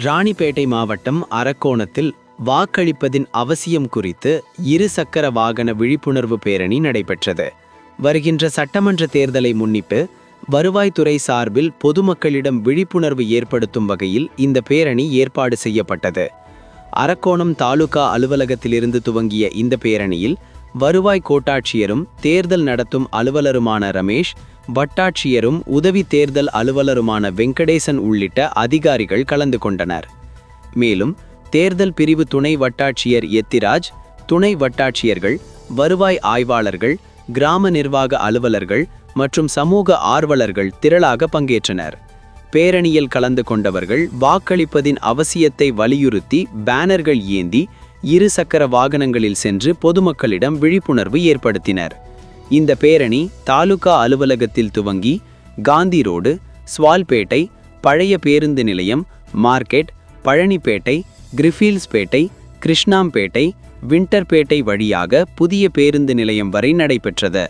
ராணிப்பேட்டை மாவட்டம் அரக்கோணத்தில் வாக்களிப்பதின் அவசியம் குறித்து இருசக்கர வாகன விழிப்புணர்வு பேரணி நடைபெற்றது. வருகின்ற சட்டமன்ற தேர்தலை முன்னிட்டு வருவாய்த்துறை சார்பில் பொதுமக்களிடம் விழிப்புணர்வு ஏற்படுத்தும் வகையில் இந்த பேரணி ஏற்பாடு செய்யப்பட்டது. அரக்கோணம் தாலுகா அலுவலகத்திலிருந்து துவங்கிய இந்த பேரணியில் வருவாய் கோட்டாட்சியரும் தேர்தல் நடத்தும் அலுவலருமான ரமேஷ், வட்டாட்சியரும் உதவி தேர்தல் அலுவலருமான வெங்கடேசன் உள்ளிட்ட அதிகாரிகள் கலந்து கொண்டனர். மேலும் தேர்தல் பிரிவு துணை வட்டாட்சியர் எத்திராஜ், துணை வட்டாட்சியர்கள், வருவாய் ஆய்வாளர்கள், கிராம நிர்வாக அலுவலர்கள் மற்றும் சமூக ஆர்வலர்கள் திரளாக பங்கேற்றனர். பேரணியில் கலந்து கொண்டவர்கள் வாக்களிப்பதின் அவசியத்தை வலியுறுத்தி பேனர்கள் ஏந்தி இருசக்கர வாகனங்களில் சென்று பொதுமக்களிடம் விழிப்புணர்வு ஏற்படுத்தினர். இந்த பேரணி தாலுகா அலுவலகத்தில் துவங்கி காந்தி ரோடு, ஸ்வால்பேட்டை, பழைய பேருந்து நிலையம், மார்க்கெட், பழனிப்பேட்டை, கிரிஃபீல்ஸ்பேட்டை, கிருஷ்ணாம்பேட்டை, விண்டர்பேட்டை வழியாக புதிய பேருந்து நிலையம் வரை நடைபெற்றது.